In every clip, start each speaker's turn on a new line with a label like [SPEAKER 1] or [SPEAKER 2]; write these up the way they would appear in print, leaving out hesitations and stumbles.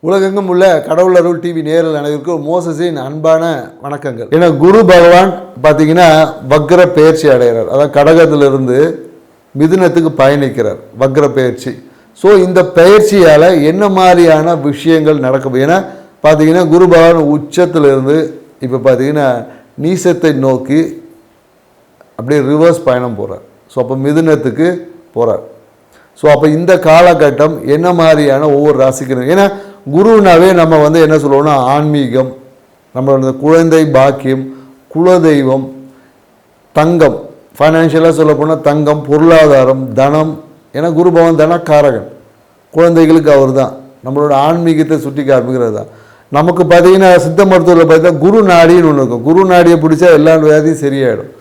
[SPEAKER 1] உலகெங்கும் உள்ள கடவுள் அருள் டிவி நேரில் அனைவருக்கும் மோசஸின் அன்பான வணக்கங்கள். ஏன்னா குரு பகவான் பார்த்தீங்கன்னா வக்ர பெயர்ச்சி அடைகிறார். அதாவது கடகத்திலிருந்து மிதுனத்துக்கு பயணிக்கிறார் வக்ர பெயர்ச்சி. ஸோ இந்த பெயர்ச்சியால் என்ன மாதிரியான விஷயங்கள் நடக்கும்? ஏன்னா பார்த்தீங்கன்னா குரு பகவான் உச்சத்திலிருந்து இப்போ பார்த்தீங்கன்னா நீசத்தை நோக்கி அப்படியே ரிவர்ஸ் பயணம் போகிறார். ஸோ அப்போ மிதுனத்துக்கு போகிறார். ஸோ அப்போ இந்த காலகட்டம் என்ன மாதிரியான ஒவ்வொரு ராசிக்கு, ஏன்னா குருனாவே நம்ம என்ன சொல்லுவோம்னா ஆன்மீகம், நம்மளோட குழந்தை பாக்கியம், குலதெய்வம், தங்கம், ஃபைனான்ஷியலாக சொல்ல போனால் தங்கம், பொருளாதாரம், தனம். ஏன்னா குரு பகவான் தனக்காரகன், குழந்தைகளுக்கு அவர் தான் நம்மளோட ஆன்மீகத்தை சுட்டி காமிக்கிறது தான். நமக்கு பார்த்தீங்கன்னா சித்த மருத்துவத்தில் பார்த்தீங்கன்னா குரு நாடின்னு ஒன்று இருக்கும். குரு நாடியை பிடிச்சா எல்லா வியாதியும் சரியாயிடும்.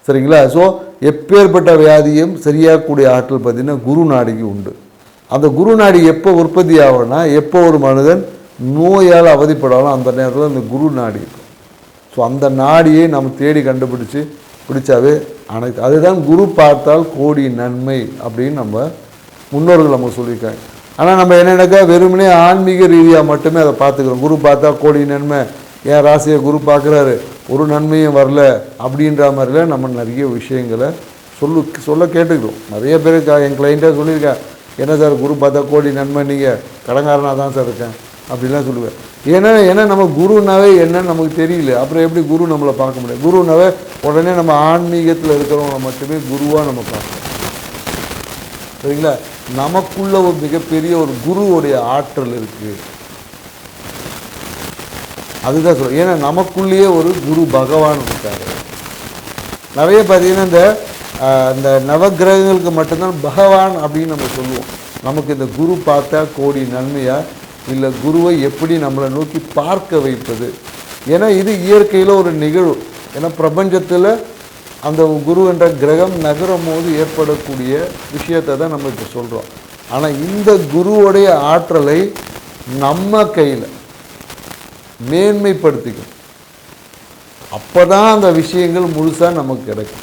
[SPEAKER 1] சரிங்களா? ஸோ எப்பேற்பட்ட வியாதியும் சரியாகக்கூடிய ஆற்றல் பார்த்திங்கன்னா குரு நாடிக்கு உண்டு. அந்த குரு நாடி எப்போ உற்பத்தி ஆகும்னா எப்போ ஒரு மனிதன் நோயால் அவதிப்படாலும் அந்த நேரத்தில் அந்த குரு நாடி இருக்கும். ஸோ அந்த நாடியை நம்ம தேடி கண்டுபிடிச்சி பிடிச்சாவே அனைத்து அதுதான் குரு பார்த்தால் கோடி நன்மை அப்படின்னு நம்ம முன்னோர்கள் நம்ம சொல்லியிருக்காங்க. ஆனால் நம்ம என்னென்னாக்கா வெறுமனே ஆன்மீக ரீதியாக மட்டுமே அதை பார்த்துக்கிறோம். குரு பார்த்தா கோடி நன்மை, என் ராசியை குரு பார்க்குறாரு ஒரு நன்மையும் வரல அப்படின்ற மாதிரிலாம் நம்ம நிறைய விஷயங்களை சொல்ல கேட்டுக்கிறோம். நிறைய பேர் என் கிளைண்ட்டாக சொல்லியிருக்கேன், என்ன சார் குரு பார்த்தா கோடி நன்மை, நீங்கள் கடங்காரனாக தான் சார் இருக்கேன் அப்படின்லாம் சொல்லுவேன். ஏன்னா நம்ம குருனாவே என்னன்னு நமக்கு தெரியல. அப்புறம் எப்படி குரு நம்மளை பார்க்க முடியும்? குருனாவே உடனே நம்ம ஆன்மீகத்தில் இருக்கிறவங்க மட்டுமே குருவாக நம்ம பார்க்கணும். சரிங்களா? நமக்குள்ள ஒரு மிகப்பெரிய ஒரு குருவுடைய ஆற்றல் இருக்குது. அதுதான் சொல்லுவோம். ஏன்னா நமக்குள்ளேயே ஒரு குரு பகவான் இருக்காரு. நிறைய பார்த்தீங்கன்னா இந்த நவகிரகங்களுக்கு மட்டும்தான் பகவான் அப்படின்னு நம்ம சொல்லுவோம். நமக்கு இந்த குரு பார்த்தா கோடி நன்மையா, இல்லை குருவை எப்படி நம்மளை நோக்கி பார்க்க வைப்பது? ஏன்னா இது இயற்கையில் ஒரு நிகழ்வு. ஏன்னா பிரபஞ்சத்தில் அந்த குரு என்ற கிரகம் நகரும் போது ஏற்படக்கூடிய விஷயத்தை தான் நம்ம இப்போ சொல்கிறோம். ஆனால் இந்த குருவுடைய ஆற்றலை நம்ம கையில் மேன்மைப்படுத்திக்கும். அப்போ தான் அந்த விஷயங்கள் முழுசாக நமக்கு கிடைக்கும்.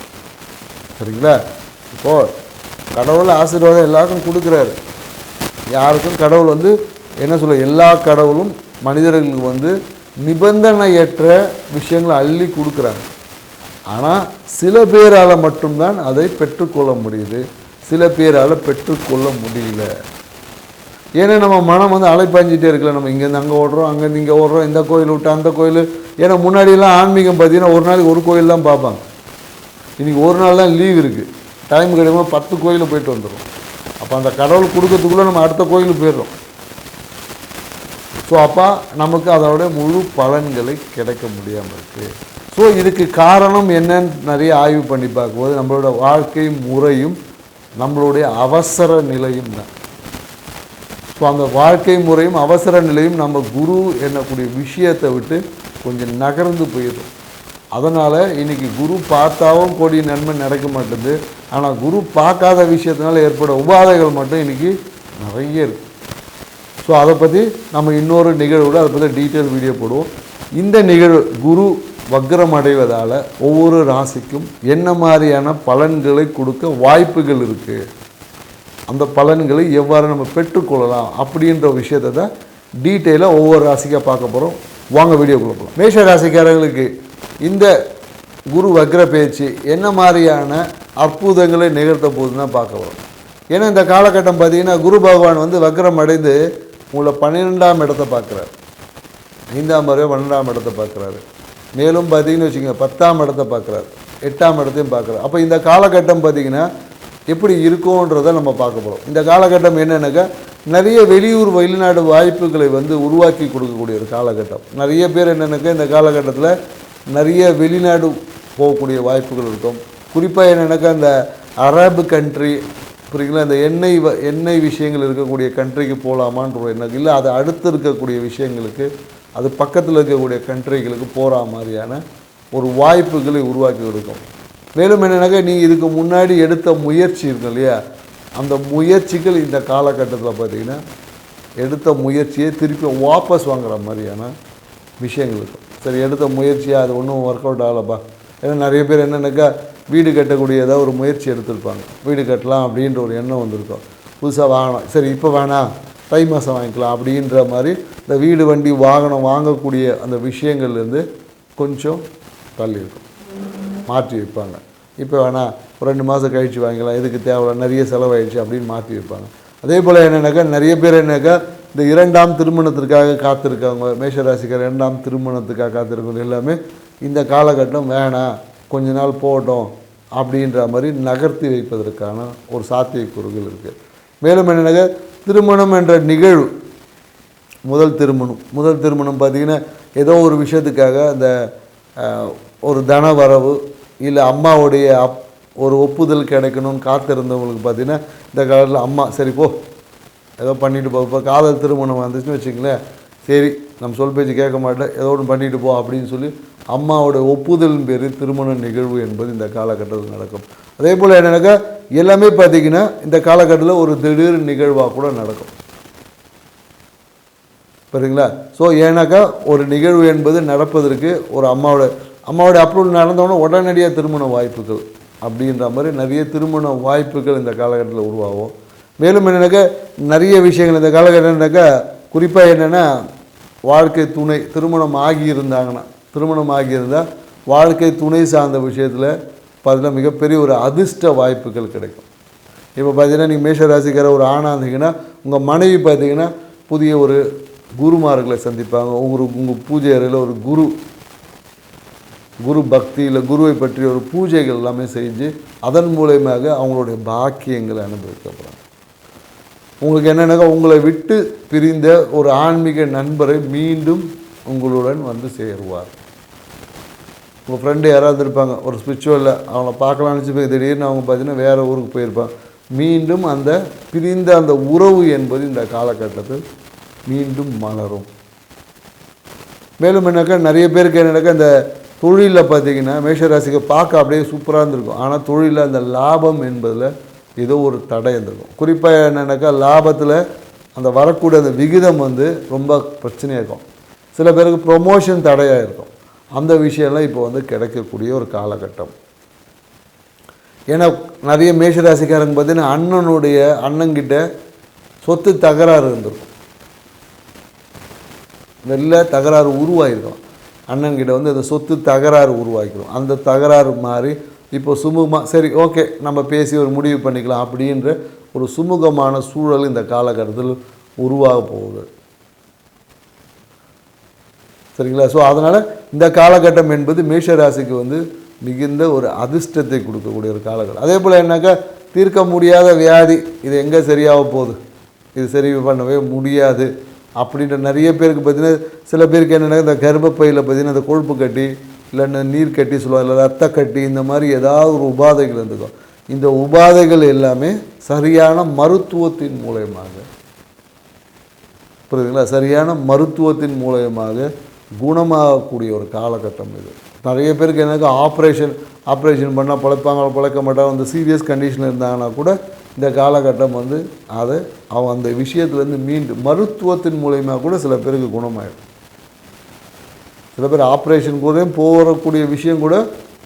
[SPEAKER 1] சரிங்களா? இப்போது கடவுள் ஆசீர்வாதம் எல்லாருக்கும் கொடுக்குறாரு. யாருக்கும் கடவுள் என்ன சொல்ல, எல்லா கடவுளும் மனிதர்களுக்கு நிபந்தனையற்ற விஷயங்களை அள்ளி கொடுக்குறாங்க. ஆனால் சில பேரால் மட்டும்தான் அதை பெற்றுக்கொள்ள முடியுது, சில பேரால் பெற்றுக்கொள்ள முடியல. ஏன்னா நம்ம மனம் அலைப்பாஞ்சிட்டே இருக்கல. நம்ம இங்கேருந்து அங்கே ஓடுறோம், அங்கேருந்து இங்கே ஓடுறோம், இந்த கோயில் விட்டு அந்த கோயில். ஏன்னா முன்னாடியெல்லாம் ஆன்மீகம் பார்த்தீங்கன்னா ஒரு நாளைக்கு ஒரு கோயில் தான் பார்ப்பாங்க. இன்றைக்கி ஒரு நாள் தான் லீவ் இருக்குது, டைம் கிடைக்கும்போது 10 கோயிலில் போயிட்டு வந்துடும். அப்போ அந்த கடவுள் கொடுக்கறதுக்குள்ளே நம்ம அடுத்த கோயிலுக்கு போயிடுறோம். ஸோ அப்போ நமக்கு அதோட முழு பலன்களை கிடைக்க முடியாமல் இருக்குது. ஸோ இதுக்கு காரணம் என்னன்னு நிறைய ஆய்வு பண்ணி பார்க்கும்போது நம்மளோட வாழ்க்கை முறையும் நம்மளுடைய அவசர நிலையும் தான். ஸோ அந்த வாழ்க்கை முறையும் அவசர நிலையும் நம்ம குரு என்னக்கூடிய விஷயத்தை விட்டு கொஞ்சம் நகர்ந்து போயிடும். அதனால் இன்றைக்கி குரு பார்த்தாவும் கோடி நன்மை நடக்க மாட்டேங்குது. ஆனால் குரு பார்க்காத விஷயத்தினால ஏற்பட உபாதைகள் மட்டும் இன்றைக்கி நிறைய இருக்குது. ஸோ அதை பற்றி நம்ம இன்னொரு நிகழ்வோடு அதை பற்றி டீட்டெயில் வீடியோ போடுவோம். இந்த நிகழ்வு குரு வக்ரம் அடைவதால் ஒவ்வொரு ராசிக்கும் என்ன மாதிரியான பலன்களை கொடுக்க வாய்ப்புகள் இருக்குது, அந்த பலன்களை எவ்வாறு நம்ம பெற்றுக்கொள்ளலாம் அப்படின்ற விஷயத்தை தான் டீட்டெயிலாக ஒவ்வொரு ராசிக்காக பார்க்க போகிறோம். வாங்க வீடியோக்குள்ளே போகலாம். மேஷ ராசிக்காரர்களுக்கு இந்த குரு வக்ர பேச்சு என்ன மாதிரியான அற்புதங்களை நிகழ்த்த போகுதுன்னு தான் பார்க்க வரும். ஏன்னா இந்த காலகட்டம் பார்த்திங்கன்னா குரு பகவான் வக்ரம் அடைந்து உங்களை 12ஆம் இடத்தை பார்க்குறாரு, 5ஆம் முறை 12ஆம் இடத்தை பார்க்குறாரு. மேலும் பார்த்திங்கன்னு வச்சுக்கோங்க 10ஆம் இடத்தை பார்க்குறாரு, 8ஆம் இடத்தையும் பார்க்குறாரு. அப்போ இந்த காலகட்டம் பார்த்திங்கன்னா எப்படி இருக்கும்ன்றதை நம்ம பார்க்க போகிறோம். இந்த காலகட்டம் என்னென்னாக்கா நிறைய வெளியூர் வெளிநாடு வாய்ப்புகளை உருவாக்கி கொடுக்கக்கூடிய ஒரு காலகட்டம். நிறைய பேர் என்னென்னாக்கா இந்த காலகட்டத்தில் நிறைய வெளிநாடு போகக்கூடிய வாய்ப்புகள் இருக்கும். குறிப்பாக என்னென்னாக்கா இந்த அரபு கண்ட்ரி, புரியுங்களா, இந்த எண்ணெய் விஷயங்கள் இருக்கக்கூடிய கண்ட்ரிக்கு போகலாமான்ற எண்ணம் இல்லை, அது அடுத்து இருக்கக்கூடிய விஷயங்களுக்கு, அது பக்கத்தில் இருக்கக்கூடிய கண்ட்ரிகளுக்கு போகிற மாதிரியான ஒரு வாய்ப்புகளை உருவாக்கி கொடுக்கும். மேலும் என்னென்னாக்கா நீங்கள் இதுக்கு முன்னாடி எடுத்த முயற்சி இருக்கு இல்லையா, அந்த முயற்சிகள் இந்த காலகட்டத்தில் பார்த்திங்கன்னா எடுத்த முயற்சியை திருப்பி வாபஸ் வாங்குகிற மாதிரியான விஷயங்கள் இருக்கும். சரி, எடுத்த முயற்சியாக அது ஒன்றும் ஒர்க் அவுட் ஆகலப்பா. ஏன்னா நிறைய பேர் என்னென்னாக்கா வீடு கட்டக்கூடிய ஏதாவது ஒரு முயற்சி எடுத்திருப்பாங்க, வீடு கட்டலாம் அப்படின்ற ஒரு எண்ணம் வந்திருக்கும், புதுசாக வாங்கணும். சரி இப்போ வேணாம், தை மாதம் வாங்கிக்கலாம் அப்படின்ற மாதிரி இந்த வீடு வண்டி வாகனம் வாங்கக்கூடிய அந்த விஷயங்கள்லேருந்து கொஞ்சம் தள்ளி இருக்கும், மாற்றி வைப்பாங்க. இப்போ வேணால் ஒரு 2 மாதம் கழித்து வாங்கிக்கலாம், இதுக்கு தேவை நிறைய செலவாயிடுச்சு அப்படின்னு மாற்றி வைப்பாங்க. அதே போல் என்னென்னாக்கா நிறைய பேர் என்னக்கா இந்த 2ஆம் திருமணத்திற்காக காத்திருக்காங்க, மேஷராசிக்கார் 2ஆம் திருமணத்துக்காக காத்திருக்கவங்க எல்லாமே இந்த காலகட்டம் வேணாம், கொஞ்ச நாள் போகட்டும் அப்படின்ற மாதிரி நகர்த்தி வைப்பதற்கான ஒரு சாத்தியக்கூறுகள் இருக்குது. மேலும் என்னென்னாக்கா திருமணம் என்ற நிகழ்வு, முதல் திருமணம் பார்த்திங்கன்னா ஏதோ ஒரு விஷயத்துக்காக அந்த ஒரு தன வரவு இல்லை அம்மாவுடைய ஒரு ஒப்புதல் கிடைக்கணும்னு காத்திருந்தவங்களுக்கு பார்த்திங்கன்னா இந்த காலத்தில் அம்மா சரி போ ஏதோ பண்ணிட்டு போ. இப்போ காதல் திருமணம் வந்துச்சுன்னு வச்சுங்களேன், சரி நம்ம சொல் பேச்சு கேட்க மாட்டேன், ஏதோ ஒன்று பண்ணிட்டு போ அப்படின்னு சொல்லி அம்மாவோட ஒப்புதலின் பேர் திருமண நிகழ்வு என்பது இந்த காலகட்டத்தில் நடக்கும். அதே போல் என்னென்னாக்கா எல்லாமே பார்த்திங்கன்னா இந்த காலகட்டத்தில் ஒரு திடீர் நிகழ்வாக கூட நடக்கும், புரியுங்களா? ஸோ ஏன்னாக்கா ஒரு நிகழ்வு என்பது நடப்பதற்கு ஒரு அம்மாவோட அப்ரூவல் நடந்தோன்னா உடனடியாக திருமண வாய்ப்புகள் அப்படின்ற மாதிரி நிறைய திருமண வாய்ப்புகள் இந்த காலகட்டத்தில் உருவாகும். மேலும் என்னென்னாக்கா நிறைய விஷயங்கள் இந்த காலகட்டம்னாக்கா குறிப்பாக என்னென்னா வாழ்க்கை துணை திருமணம் ஆகியிருந்தால் வாழ்க்கை துணை சார்ந்த விஷயத்தில் பார்த்தீங்கன்னா மிகப்பெரிய ஒரு அதிர்ஷ்ட வாய்ப்புகள் கிடைக்கும். இப்போ பார்த்தீங்கன்னா நீங்கள் மேஷராசிக்கார ஒரு ஆணாக இருந்தீங்கன்னா உங்கள் மனைவி பார்த்தீங்கன்னா புதிய ஒரு குருமார்களை சந்திப்பாங்க. உங்கள் பூஜை அறையில் ஒரு குரு பக்தி இல்லை குருவை பற்றிய ஒரு பூஜைகள் எல்லாமே செஞ்சு அதன் மூலயமாக அவங்களுடைய பாக்கியங்களை அனுபவிக்கப்படுறாங்க. உங்களுக்கு என்னென்னாக்கா உங்களை விட்டு பிரிந்த ஒரு ஆன்மீக நண்பரை மீண்டும் உங்களுடன் வந்து சேருவார். உங்கள் ஃப்ரெண்டு யாராவது இருப்பாங்க ஒரு ஸ்பிரிச்சுவலில், அவங்கள பார்க்கலாம்னு நினச்சி திடீர்னு அவங்க பார்த்தீங்கன்னா வேறு ஊருக்கு போயிருப்பாங்க. மீண்டும் அந்த பிரிந்த அந்த உறவு என்பது இந்த காலகட்டத்தில் மீண்டும் மலரும். மேலும் என்னக்கா நிறைய பேருக்கு என்னக்கா இந்த தொழிலில் பார்த்திங்கன்னா மேஷராசிக்கு பார்க்க அப்படியே சூப்பராக இருந்திருக்கும், ஆனால் தொழிலில் அந்த லாபம் என்பதில் ஏதோ ஒரு தடை இருந்திருக்கும். குறிப்பாக என்னென்னாக்கா லாபத்தில் அந்த வரக்கூடிய அந்த விகிதம் வந்து ரொம்ப பிரச்சனையாக இருக்கும். சில பேருக்கு ப்ரொமோஷன் தடையாக இருக்கும். அந்த விஷயம்லாம் இப்போ வந்து கிடைக்கக்கூடிய ஒரு காலகட்டம். ஏன்னா நிறைய மேஷராசிக்காரங்க பார்த்திங்கன்னா அண்ணங்கிட்ட சொத்து தகராறு இருந்திருக்கும், நல்ல தகராறு உருவாகிருக்கும். அண்ணன்கிட்ட வந்து அந்த சொத்து தகராறு உருவாக்கிடும். அந்த தகராறு மாதிரி இப்போ சுமூகமாக சரி ஓகே நம்ம பேசி ஒரு முடிவு பண்ணிக்கலாம் அப்படின்ற ஒரு சுமூகமான சூழல் இந்த காலகட்டத்தில் உருவாக போகுது, சரிங்களா? ஸோ அதனால் இந்த காலகட்டம் என்பது மேஷராசிக்கு வந்து மிகுந்த ஒரு அதிர்ஷ்டத்தை கொடுக்கக்கூடிய ஒரு காலகட்டம். அதே போல் என்னக்கா தீர்க்க முடியாத வியாதி, இது எங்கே சரியாக போகுது, இது சரி பண்ணவே முடியாது அப்படின்ற நிறைய பேருக்கு பார்த்திங்கன்னா சில பேருக்கு என்னென்னா இந்த கர்ப்பப்பையில் பார்த்திங்கன்னா இந்த கொழுப்பு கட்டி இல்லைன்னா நீர் கட்டி சொல்லுவாங்க, இல்லை ரத்த கட்டி, இந்த மாதிரி ஏதாவது ஒரு உபாதைகள் இருந்துக்கும். இந்த உபாதைகள் எல்லாமே சரியான மருத்துவத்தின் மூலயமாக, புரியுதுங்களா, சரியான மருத்துவத்தின் மூலயமாக குணமாகக்கூடிய ஒரு காலகட்டம் இது. நிறைய பேருக்கு என்னக்கா ஆப்ரேஷன் பண்ணால் பழைக்க மாட்டாங்க, அந்த சீரியஸ் கண்டிஷனில் இருந்தாங்கன்னா கூட இந்த காலகட்டம் வந்து அவன் அந்த விஷயத்துலேருந்து மீண்டும் மருத்துவத்தின் மூலயமா கூட சில பேருக்கு குணமாயிடும். சில பேர் ஆப்ரேஷன் கூட போகக்கூடிய விஷயம் கூட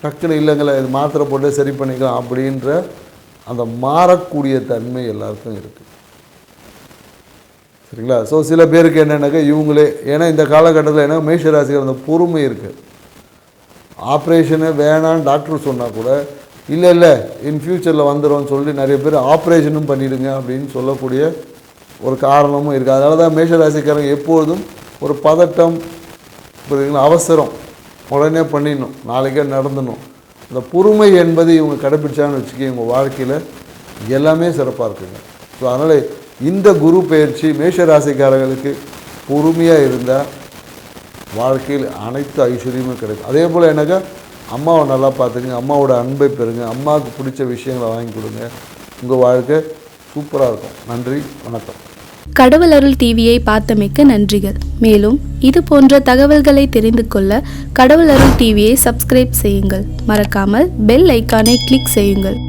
[SPEAKER 1] டக்குன்னு இல்லைங்களே இது மாத்திரை போட்டு சரி பண்ணிக்கலாம் அப்படின்ற அந்த மாறக்கூடிய தன்மை எல்லாருக்கும் இருக்குது, சரிங்களா? ஸோ சில பேருக்கு என்னென்னாக்கா இவங்களே ஏன்னா இந்த காலகட்டத்தில் என்ன மேஷராசிகள் அந்த பொறுமை இருக்குது. ஆப்ரேஷனே வேணான்னு டாக்டர் சொன்னால் கூட இல்லை இன் ஃப்யூச்சரில் வந்துடும் சொல்லி நிறைய பேர் ஆப்ரேஷனும் பண்ணிவிடுங்க அப்படின்னு சொல்லக்கூடிய ஒரு காரணமும் இருக்குது. அதனால தான் மேஷராசிக்காரங்க எப்பொழுதும் ஒரு பதட்டம், புரியுதுங்களா, அவசரம், உடனே பண்ணிடணும், நாளைக்கே நடந்தணும். இந்த பொறுமை என்பது இவங்க கடைப்பிடிச்சாங்கன்னு வச்சுக்கி இவங்க வாழ்க்கையில் எல்லாமே சிறப்பாக இருக்குங்க. ஸோ அதனால் இந்த குரு பயிற்சி மேஷராசிக்காரர்களுக்கு பொறுமையாக இருந்தால் வாழ்க்கையில் அனைத்து ஐஸ்வர்யமும் கிடைக்கும். அதே போல் என்னக்கா அம்மாவை நல்லா பார்த்துக்குங்க, அம்மாவோட அன்பை பெறுங்க, அம்மாவுக்கு பிடிச்ச விஷயங்களை வாங்கி கொடுங்க, உங்கள் வாழ்க்கை சூப்பராக இருக்கும். நன்றி, வணக்கம்.
[SPEAKER 2] கடவுள் அருள் டிவியை பார்த்தமைக்கு நன்றிகள். மேலும் இது போன்ற தகவல்களை தெரிந்து கொள்ள கடவுள் அருள் டிவியை சப்ஸ்கிரைப் செய்யுங்கள். மறக்காமல் பெல் ஐக்கானை கிளிக் செய்யுங்கள்.